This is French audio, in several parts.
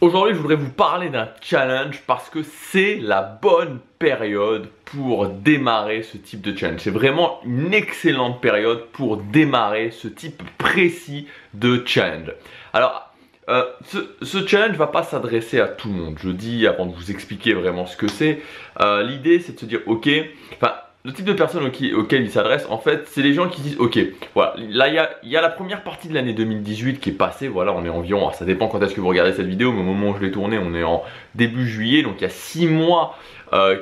Aujourd'hui, je voudrais vous parler d'un challenge parce que c'est la bonne période pour démarrer ce type de challenge. C'est vraiment une excellente période pour démarrer ce type précis de challenge. Alors, ce challenge ne va pas s'adresser à tout le monde. Je dis, avant de vous expliquer vraiment ce que c'est, l'idée c'est de se dire, ok, enfin, le type de personnes auxquelles il s'adresse, en fait, c'est les gens qui disent, ok, voilà, là il y a la première partie de l'année 2018 qui est passée, voilà, on est environ, alors, ça dépend quand est-ce que vous regardez cette vidéo, mais au moment où je l'ai tournée, on est en début juillet, donc il y a 6 mois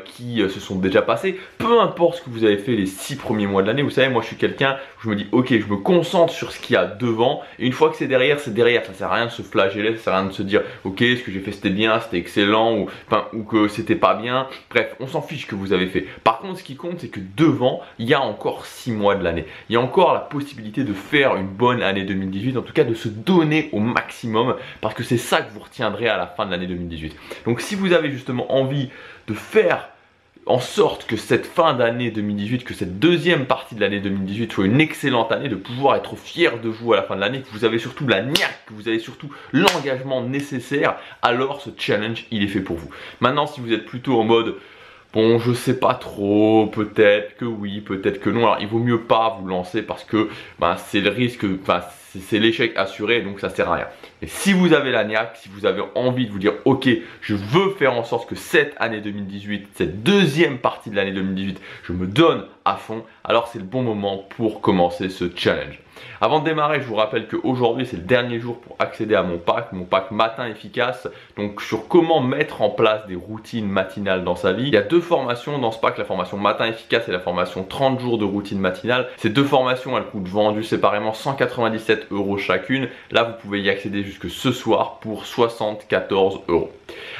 qui se sont déjà passés. Peu importe ce que vous avez fait les 6 premiers mois de l'année, vous savez, moi je suis quelqu'un, je me dis, ok, je me concentre sur ce qu'il y a devant, et une fois que c'est derrière, ça sert à rien de se flageller, ça sert à rien de se dire, ok, ce que j'ai fait c'était bien, c'était excellent, ou que c'était pas bien, bref, on s'en fiche que vous avez fait. Par contre, ce qui compte, c'est que devant, il y a encore 6 mois de l'année. Il y a encore la possibilité de faire une bonne année 2018, en tout cas de se donner au maximum, parce que c'est ça que vous retiendrez à la fin de l'année 2018. Donc si vous avez justement envie de faire en sorte que cette fin d'année 2018, que cette deuxième partie de l'année 2018 soit une excellente année, de pouvoir être fier de vous à la fin de l'année, que vous avez surtout la niaque, que vous avez surtout l'engagement nécessaire, alors ce challenge, il est fait pour vous. Maintenant, si vous êtes plutôt en mode bon, je sais pas trop, peut-être que oui, peut-être que non. Alors, il vaut mieux pas vous lancer parce que c'est le risque, c'est l'échec assuré, donc ça sert à rien. Et si vous avez la niaque, si vous avez envie de vous dire, ok, je veux faire en sorte que cette année 2018, cette deuxième partie de l'année 2018, je me donne à fond, alors c'est le bon moment pour commencer ce challenge. Avant de démarrer, je vous rappelle qu'aujourd'hui c'est le dernier jour pour accéder à mon pack matin efficace, donc sur comment mettre en place des routines matinales dans sa vie. Il y a deux formations dans ce pack, la formation matin efficace et la formation 30 jours de routine matinale. Ces deux formations, elles coûtent vendues séparément 197 € chacune. Là, vous pouvez y accéder jusque ce soir pour 74 €.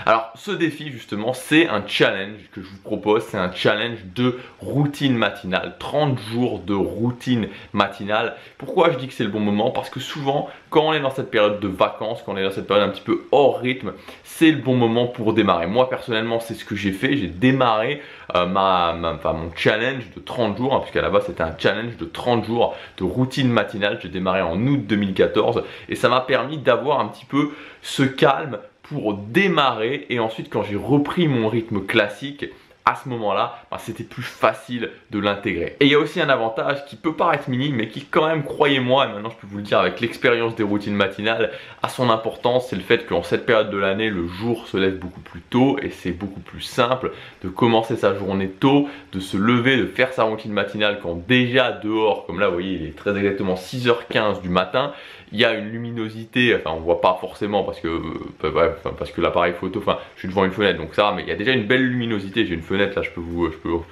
Alors, ce défi justement, c'est un challenge que je vous propose, c'est un challenge de routine matinale, 30 jours de routine matinale. Pourquoi je dis que c'est le bon moment? Parce que souvent, quand on est dans cette période de vacances, quand on est dans cette période un petit peu hors rythme, c'est le bon moment pour démarrer. Moi, personnellement, c'est ce que j'ai fait. J'ai démarré mon challenge de 30 jours, hein, puisqu'à la base, c'était un challenge de 30 jours de routine matinale. J'ai démarré en août 2014 et ça m'a permis d'avoir un petit peu ce calme pour démarrer. Et ensuite, quand j'ai repris mon rythme classique, à ce moment-là, c'était plus facile de l'intégrer. Et il y a aussi un avantage qui peut paraître minime, mais qui quand même, croyez-moi, et maintenant je peux vous le dire avec l'expérience des routines matinales, a son importance, c'est le fait qu'en cette période de l'année, le jour se lève beaucoup plus tôt et c'est beaucoup plus simple de commencer sa journée tôt, de se lever, de faire sa routine matinale quand déjà dehors, comme là vous voyez, il est très exactement 6h15 du matin, il y a une luminosité, enfin on voit pas forcément parce que l'appareil photo, je suis devant une fenêtre donc ça, mais il y a déjà une belle luminosité, j'ai une fenêtre là,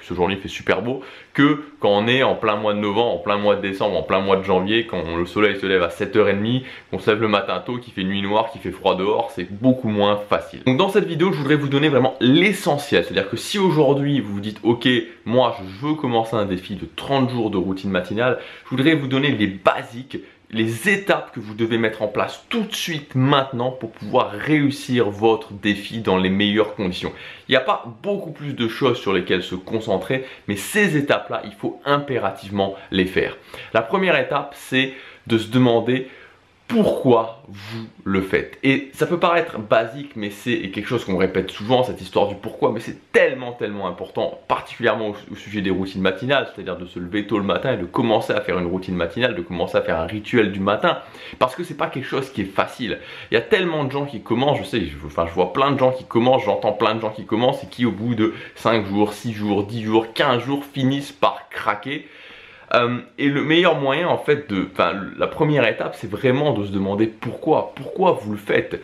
aujourd'hui il fait super beau, que quand on est en plein mois de novembre, en plein mois de décembre, en plein mois de janvier, quand le soleil se lève à 7h30, qu'on se lève le matin tôt, qu'il fait nuit noire, qu'il fait froid dehors, c'est beaucoup moins facile. Donc dans cette vidéo, je voudrais vous donner vraiment l'essentiel, c'est-à-dire que si aujourd'hui vous vous dites ok, moi je veux commencer un défi de 30 jours de routine matinale, je voudrais vous donner les basiques, les étapes que vous devez mettre en place tout de suite maintenant pour pouvoir réussir votre défi dans les meilleures conditions. Il n'y a pas beaucoup plus de choses sur lesquelles se concentrer, mais ces étapes-là, il faut impérativement les faire. La première étape, c'est de se demander pourquoi vous le faites. Et ça peut paraître basique, mais c'est quelque chose qu'on répète souvent, cette histoire du pourquoi, mais c'est tellement important, particulièrement au sujet des routines matinales, c'est-à-dire de se lever tôt le matin et de commencer à faire une routine matinale, de commencer à faire un rituel du matin, parce que c'est pas quelque chose qui est facile. Il y a tellement de gens qui commencent, je vois plein de gens qui commencent, j'entends plein de gens qui commencent et qui au bout de 5 jours, 6 jours, 10 jours, 15 jours finissent par craquer. Et le meilleur moyen en fait la première étape c'est vraiment de se demander pourquoi vous le faites,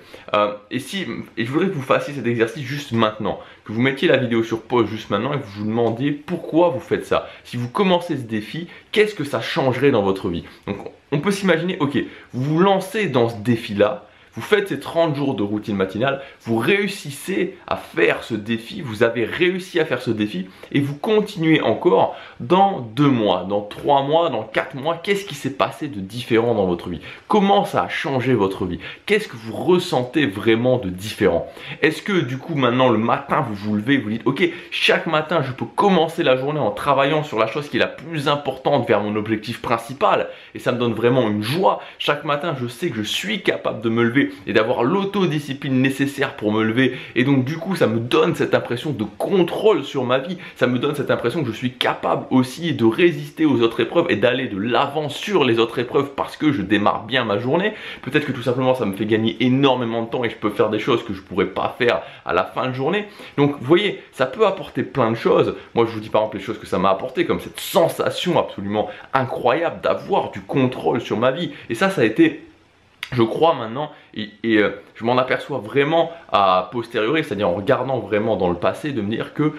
et je voudrais que vous fassiez cet exercice juste maintenant, que vous mettiez la vidéo sur pause juste maintenant et que vous vous demandiez pourquoi vous faites ça. Si vous commencez ce défi, qu'est-ce que ça changerait dans votre vie? Donc on peut s'imaginer, ok, vous vous lancez dans ce défi là, vous faites ces 30 jours de routine matinale, vous réussissez à faire ce défi, vous avez réussi à faire ce défi et vous continuez encore dans 2 mois, dans 3 mois, dans 4 mois. Qu'est-ce qui s'est passé de différent dans votre vie? Comment ça a changé votre vie? Qu'est-ce que vous ressentez vraiment de différent? Est-ce que du coup maintenant le matin vous vous levez, vous dites ok, chaque matin je peux commencer la journée en travaillant sur la chose qui est la plus importante vers mon objectif principal et ça me donne vraiment une joie. Chaque matin je sais que je suis capable de me lever lever et d'avoir l'autodiscipline nécessaire pour me lever. Et donc du coup ça me donne cette impression de contrôle sur ma vie, ça me donne cette impression que je suis capable aussi de résister aux autres épreuves et d'aller de l'avant sur les autres épreuves parce que je démarre bien ma journée. Peut-être que tout simplement ça me fait gagner énormément de temps et je peux faire des choses que je pourrais pas faire à la fin de journée. Donc vous voyez, ça peut apporter plein de choses. Moi je vous dis par exemple les choses que ça m'a apporté, comme cette sensation absolument incroyable d'avoir du contrôle sur ma vie. Et ça a été, je crois maintenant, et je m'en aperçois vraiment à posteriori, c'est-à-dire en regardant vraiment dans le passé, de me dire que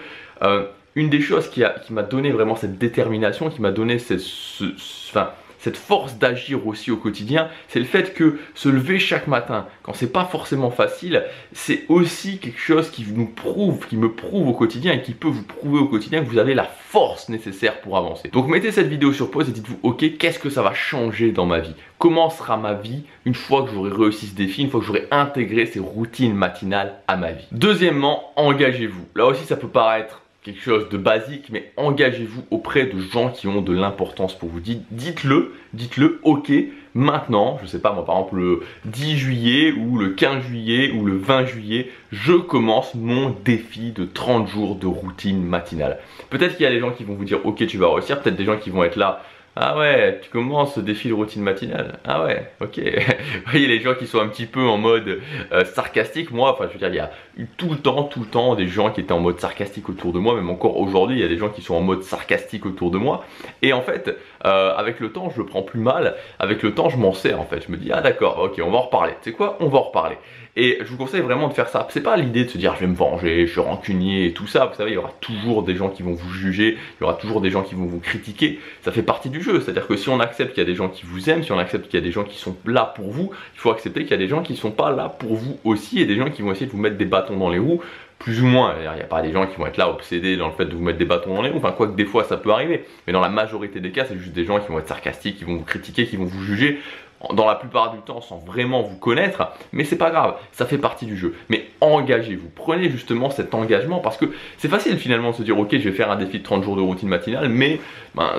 une des choses qui m'a donné vraiment cette détermination, qui m'a donné cette force d'agir aussi au quotidien, c'est le fait que se lever chaque matin, quand c'est pas forcément facile, c'est aussi quelque chose qui me prouve au quotidien et qui peut vous prouver au quotidien que vous avez la force nécessaire pour avancer. Donc mettez cette vidéo sur pause et dites-vous, ok, qu'est-ce que ça va changer dans ma vie? Comment sera ma vie une fois que j'aurai réussi ce défi, une fois que j'aurai intégré ces routines matinales à ma vie? Deuxièmement, engagez-vous. Là aussi, ça peut paraître quelque chose de basique, mais engagez-vous auprès de gens qui ont de l'importance pour vous. Dites-le, ok, maintenant, je sais pas moi, par exemple le 10 juillet ou le 15 juillet ou le 20 juillet, je commence mon défi de 30 jours de routine matinale. Peut-être qu'il y a des gens qui vont vous dire, ok, tu vas réussir, peut-être des gens qui vont être là, ah ouais, tu commences ce défi de routine matinale. Ah ouais, ok. Vous voyez les gens qui sont un petit peu en mode sarcastique. Moi, enfin je veux dire, il y a eu tout le temps des gens qui étaient en mode sarcastique autour de moi. Même encore aujourd'hui, il y a des gens qui sont en mode sarcastique autour de moi. Et en fait, avec le temps, je le prends plus mal. Avec le temps, je m'en sers en fait. Je me dis, ah d'accord, ok, on va en reparler. Tu sais quoi, on va en reparler. Et je vous conseille vraiment de faire ça. C'est pas l'idée de se dire je vais me venger, je suis rancunier et tout ça. Vous savez, il y aura toujours des gens qui vont vous juger, il y aura toujours des gens qui vont vous critiquer. Ça fait partie du jeu. C'est-à-dire que si on accepte qu'il y a des gens qui vous aiment, si on accepte qu'il y a des gens qui sont là pour vous, il faut accepter qu'il y a des gens qui sont pas là pour vous aussi et des gens qui vont essayer de vous mettre des bâtons dans les roues. Plus ou moins, il n'y a pas des gens qui vont être là obsédés dans le fait de vous mettre des bâtons dans les roues, enfin quoique des fois ça peut arriver, mais dans la majorité des cas c'est juste des gens qui vont être sarcastiques, qui vont vous critiquer, qui vont vous juger, dans la plupart du temps sans vraiment vous connaître, mais c'est pas grave, ça fait partie du jeu. Mais engagez-vous, prenez justement cet engagement parce que c'est facile finalement de se dire ok je vais faire un défi de 30 jours de routine matinale, mais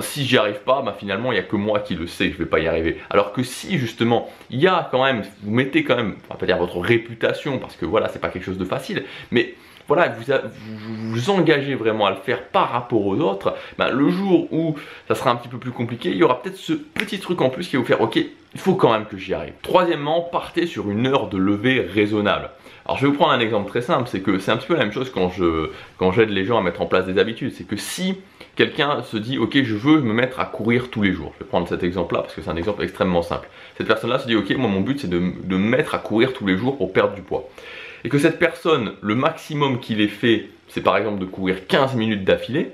si j'y arrive pas, finalement il n'y a que moi qui le sais que je vais pas y arriver. Alors que si justement il y a quand même, vous mettez quand même, on va pas dire votre réputation parce que voilà c'est pas quelque chose de facile, mais voilà, vous engagez vraiment à le faire par rapport aux autres, le jour où ça sera un petit peu plus compliqué, il y aura peut-être ce petit truc en plus qui va vous faire ok, il faut quand même que j'y arrive. Troisièmement, partez sur une heure de lever raisonnable. Alors je vais vous prendre un exemple très simple, c'est que c'est un petit peu la même chose quand j'aide les gens à mettre en place des habitudes. C'est que si quelqu'un se dit ok je veux me mettre à courir tous les jours, je vais prendre cet exemple là parce que c'est un exemple extrêmement simple. Cette personne là se dit ok moi mon but c'est de me mettre à courir tous les jours pour perdre du poids. Et que cette personne, le maximum qu'il ait fait, c'est par exemple de courir 15 minutes d'affilée,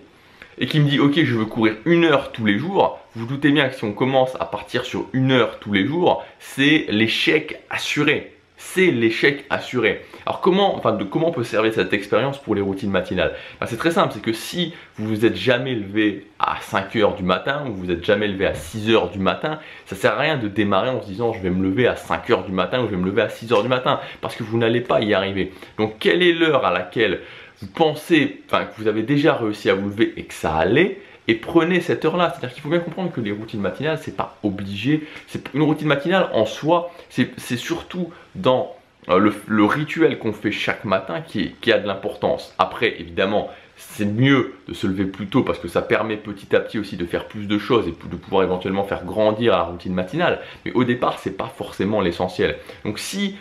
et qui me dit ok je veux courir 1 heure tous les jours, vous doutez bien que si on commence à partir sur 1 heure tous les jours, c'est l'échec assuré. C'est l'échec assuré. Alors comment peut servir cette expérience pour les routines matinales? C'est très simple, c'est que si vous vous êtes jamais levé à 5 heures du matin ou vous êtes jamais levé à 6 heures du matin, ça sert à rien de démarrer en se disant je vais me lever à 5 heures du matin ou je vais me lever à 6 heures du matin parce que vous n'allez pas y arriver. Donc quelle est l'heure à laquelle vous pensez, que vous avez déjà réussi à vous lever et que ça allait? Et prenez cette heure-là. C'est-à-dire qu'il faut bien comprendre que les routines matinales, c'est pas obligé. Une routine matinale en soi, c'est surtout dans le rituel qu'on fait chaque matin qui a de l'importance. Après, évidemment, c'est mieux de se lever plus tôt parce que ça permet petit à petit aussi de faire plus de choses et de pouvoir éventuellement faire grandir la routine matinale. Mais au départ, c'est pas forcément l'essentiel. Donc si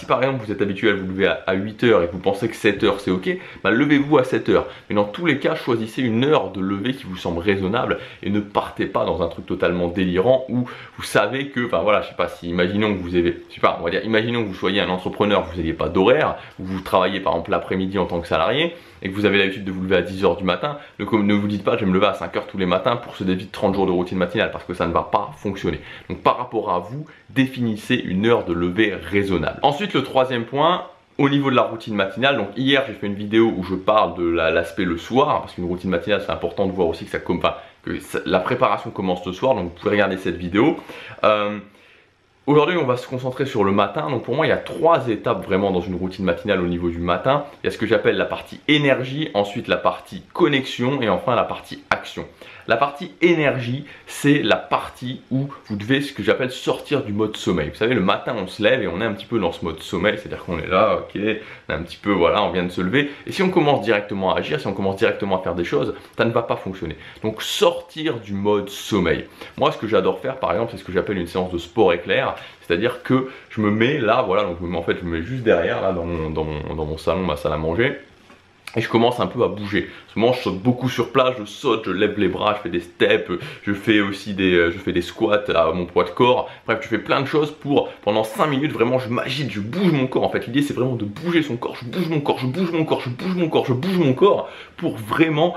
par exemple vous êtes habitué à vous lever à 8 heures et que vous pensez que 7 heures c'est ok, levez-vous à 7 heures. Mais dans tous les cas, choisissez une heure de lever qui vous semble raisonnable et ne partez pas dans un truc totalement délirant où vous savez que, je sais pas, si imaginons que vous avez, imaginons que vous soyez un entrepreneur, vous n'ayez pas d'horaire, ou vous travaillez par exemple l'après-midi en tant que salarié et que vous avez l'habitude de vous lever à 10 heures du matin, ne vous dites pas je vais me lever à 5 heures tous les matins pour ce défi de 30 jours de routine matinale parce que ça ne va pas fonctionner. Donc par rapport à vous, définissez une heure de lever raisonnable. Ensuite, le troisième point, au niveau de la routine matinale, donc hier j'ai fait une vidéo où je parle de l'aspect le soir, parce qu'une routine matinale c'est important de voir aussi que la préparation commence le soir, donc vous pouvez regarder cette vidéo. Aujourd'hui on va se concentrer sur le matin, donc pour moi il y a 3 étapes vraiment dans une routine matinale au niveau du matin. Il y a ce que j'appelle la partie énergie, ensuite la partie connexion et enfin la partie action. La partie énergie, c'est la partie où vous devez, ce que j'appelle, sortir du mode sommeil. Vous savez, le matin, on se lève et on est un petit peu dans ce mode sommeil, c'est-à-dire qu'on est là, ok, on est un petit peu, voilà, on vient de se lever. Et si on commence directement à agir, si on commence directement à faire des choses, ça ne va pas fonctionner. Donc, sortir du mode sommeil. Moi, ce que j'adore faire, par exemple, c'est ce que j'appelle une séance de sport éclair. C'est-à-dire que je me mets là, voilà, donc en fait, je me mets juste derrière, là, dans mon salon, ma salle à manger. Et je commence un peu à bouger. En ce moment, je saute beaucoup sur place, je saute, je lève les bras, je fais des steps, je fais aussi des squats à mon poids de corps. Bref, je fais plein de choses pour, pendant 5 minutes, vraiment, je m'agite, je bouge mon corps. En fait, l'idée, c'est vraiment de bouger son corps. Je bouge mon corps, je bouge mon corps, je bouge mon corps, je bouge mon corps pour vraiment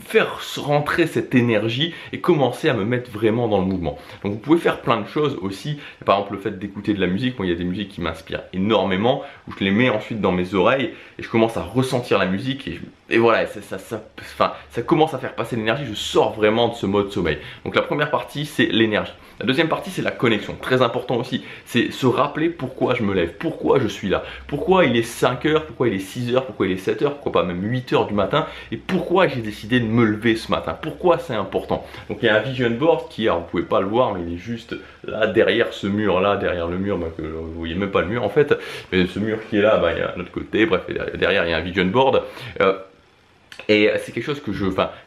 faire rentrer cette énergie et commencer à me mettre vraiment dans le mouvement. Donc, vous pouvez faire plein de choses aussi. Par exemple, le fait d'écouter de la musique. Moi, il y a des musiques qui m'inspirent énormément, où je les mets ensuite dans mes oreilles et je commence à ressentir la musique et voilà, ça commence à faire passer l'énergie, je sors vraiment de ce mode sommeil. Donc la première partie, c'est l'énergie. La deuxième partie, c'est la connexion, très important aussi. C'est se rappeler pourquoi je me lève, pourquoi je suis là, pourquoi il est 5 heures, pourquoi il est 6 heures, pourquoi il est 7 heures, pourquoi pas même 8 heures du matin, et pourquoi j'ai décidé de me lever ce matin, pourquoi c'est important. Donc il y a un vision board qui est, alors, vous pouvez pas le voir, mais il est juste là, derrière ce mur là, derrière le mur, que vous voyez même pas le mur en fait, mais ce mur qui est là, il y a un autre côté, bref, derrière il y a un vision board. Et c'est quelque chose que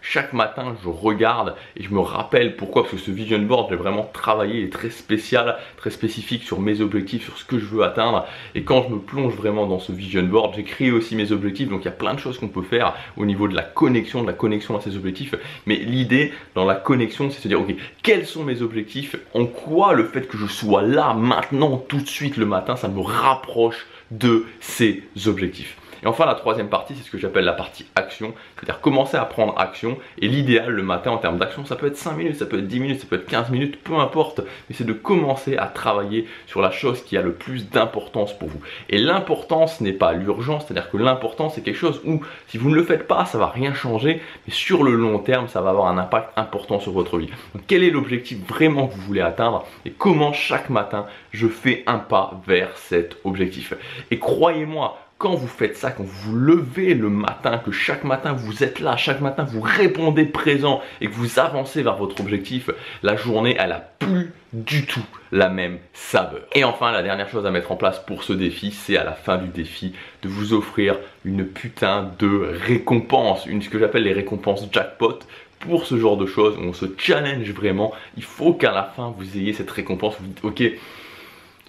chaque matin je regarde et je me rappelle pourquoi, parce que ce vision board, j'ai vraiment travaillé, il est très spécial, très spécifique sur mes objectifs, sur ce que je veux atteindre. Et quand je me plonge vraiment dans ce vision board, j'ai créé aussi mes objectifs, donc il y a plein de choses qu'on peut faire au niveau de la connexion à ces objectifs. Mais l'idée dans la connexion, c'est de se dire, ok, quels sont mes objectifs, en quoi le fait que je sois là, maintenant, tout de suite le matin, ça me rapproche de ces objectifs. Et enfin, la troisième partie, c'est ce que j'appelle la partie action, c'est-à-dire commencer à prendre action. Et l'idéal le matin en termes d'action, ça peut être 5 minutes, ça peut être 10 minutes, ça peut être 15 minutes, peu importe. Mais c'est de commencer à travailler sur la chose qui a le plus d'importance pour vous. Et l'importance n'est pas l'urgence, c'est-à-dire que l'important, c'est quelque chose où, si vous ne le faites pas, ça ne va rien changer. Mais sur le long terme, ça va avoir un impact important sur votre vie. Donc, quel est l'objectif vraiment que vous voulez atteindre et comment chaque matin, je fais un pas vers cet objectif. Et croyez-moi, quand vous faites ça, quand vous levez le matin, que chaque matin vous êtes là, chaque matin vous répondez présent et que vous avancez vers votre objectif, la journée elle a plus du tout la même saveur. Et enfin, la dernière chose à mettre en place pour ce défi, c'est à la fin du défi de vous offrir une putain de récompense, ce que j'appelle les récompenses jackpot. Pour ce genre de choses, on se challenge vraiment. Il faut qu'à la fin vous ayez cette récompense, vous dites ok,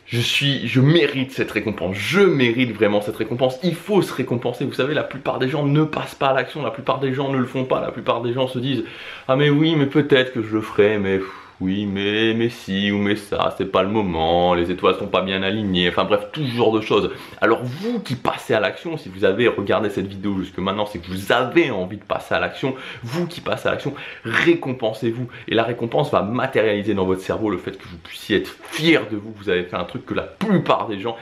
je mérite cette récompense, je mérite vraiment cette récompense, il faut se récompenser. Vous savez, la plupart des gens ne passent pas à l'action, la plupart des gens ne le font pas, la plupart des gens se disent ah mais oui, mais peut-être que je le ferai, mais oui, mais si, ou mais ça, c'est pas le moment, les étoiles sont pas bien alignées, enfin bref, tout ce genre de choses. Alors vous qui passez à l'action, si vous avez regardé cette vidéo jusque maintenant, c'est que vous avez envie de passer à l'action. Vous qui passez à l'action, récompensez-vous. Et la récompense va matérialiser dans votre cerveau le fait que vous puissiez être fier de vous. Vous avez fait un truc que la plupart des gens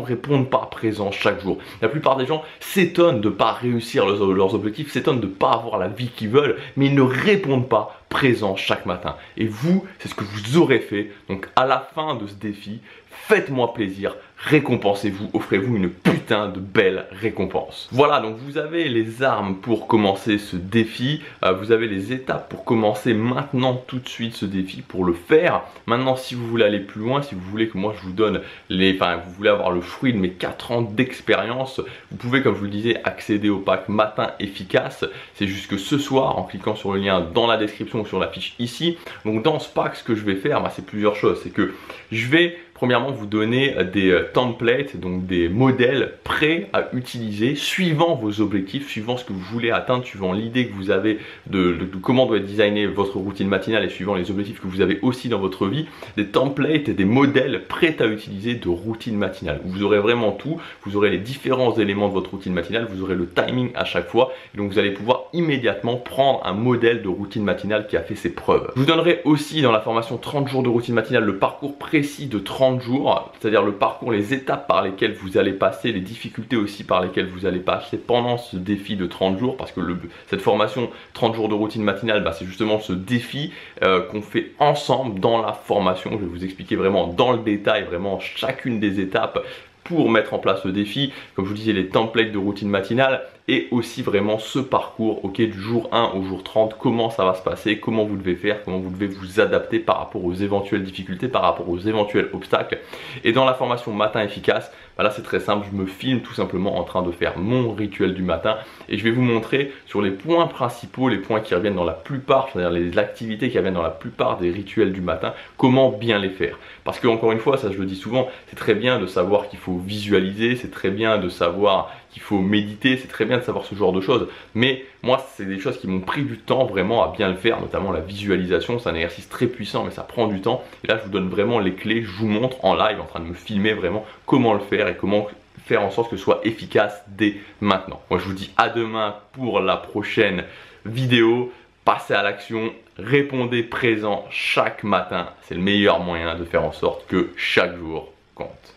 répondent pas présent chaque jour. La plupart des gens s'étonnent de pas réussir leurs objectifs, s'étonnent de pas avoir la vie qu'ils veulent, mais ils ne répondent pas présent chaque matin. Et vous, c'est ce que vous aurez fait. Donc à la fin de ce défi, faites-moi plaisir, récompensez-vous, offrez-vous une putain de belle récompense. Voilà, donc vous avez les armes pour commencer ce défi, vous avez les étapes pour commencer maintenant tout de suite ce défi, pour le faire. Maintenant, si vous voulez aller plus loin, si vous voulez que moi je vous donne vous voulez avoir le fruit de mes 4 ans d'expérience, vous pouvez, comme je vous le disais, accéder au pack matin efficace. C'est jusque ce soir en cliquant sur le lien dans la description ou sur la fiche ici. Donc dans ce pack, ce que je vais faire, c'est plusieurs choses. C'est que je vais premièrement vous donner des templates, donc des modèles prêts à utiliser suivant vos objectifs, suivant ce que vous voulez atteindre, suivant l'idée que vous avez de comment doit être designée votre routine matinale et suivant les objectifs que vous avez aussi dans votre vie. Des templates et des modèles prêts à utiliser de routine matinale. Vous aurez vraiment tout, vous aurez les différents éléments de votre routine matinale, vous aurez le timing à chaque fois, et donc vous allez pouvoir immédiatement prendre un modèle de routine matinale qui a fait ses preuves. Je vous donnerai aussi dans la formation 30 jours de routine matinale le parcours précis de 30 jours, c'est-à-dire le parcours, les étapes par lesquelles vous allez passer, les difficultés aussi par lesquelles vous allez passer pendant ce défi de 30 jours, parce que cette formation 30 jours de routine matinale, c'est justement ce défi qu'on fait ensemble dans la formation. Je vais vous expliquer vraiment dans le détail, vraiment chacune des étapes, pour mettre en place le défi. Comme je vous disais, les templates de routine matinale et aussi vraiment ce parcours, ok, du jour 1 au jour 30, comment ça va se passer, comment vous devez faire, comment vous devez vous adapter par rapport aux éventuelles difficultés, par rapport aux éventuels obstacles. Et dans la formation matin efficace, bah là c'est très simple, je me filme tout simplement en train de faire mon rituel du matin et je vais vous montrer sur les points principaux, les points qui reviennent dans la plupart, c'est-à-dire les activités qui reviennent dans la plupart des rituels du matin, comment bien les faire. Parce que encore une fois, ça je le dis souvent, c'est très bien de savoir qu'il faut visualiser, c'est très bien de savoir qu'il faut méditer, c'est très bien de savoir ce genre de choses, mais moi c'est des choses qui m'ont pris du temps vraiment à bien le faire, notamment la visualisation, c'est un exercice très puissant mais ça prend du temps, et là je vous donne vraiment les clés, je vous montre en live en train de me filmer vraiment comment le faire et comment faire en sorte que ce soit efficace dès maintenant. Moi je vous dis à demain pour la prochaine vidéo, passez à l'action, répondez présent chaque matin, c'est le meilleur moyen de faire en sorte que chaque jour compte.